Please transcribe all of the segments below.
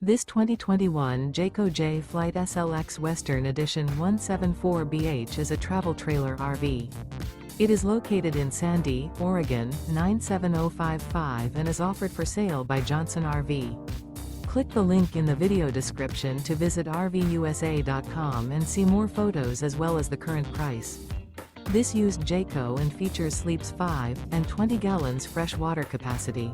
This 2021 Jayco J Flight SLX Western Edition 174BH is a travel trailer RV. It is located in Sandy, Oregon, 97055 and is offered for sale by Johnson RV. Click the link in the video description to visit RVUSA.com and see more photos as well as the current price. This used Jayco and features sleeps 5 and 20 gallons fresh water capacity.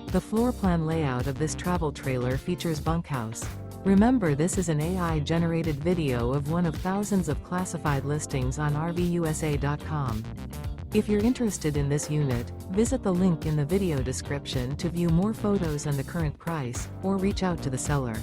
The floor plan layout of this travel trailer features bunkhouse. Remember, this is an AI-generated video of one of thousands of classified listings on RVUSA.com. If you're interested in this unit, visit the link in the video description to view more photos and the current price, or reach out to the seller.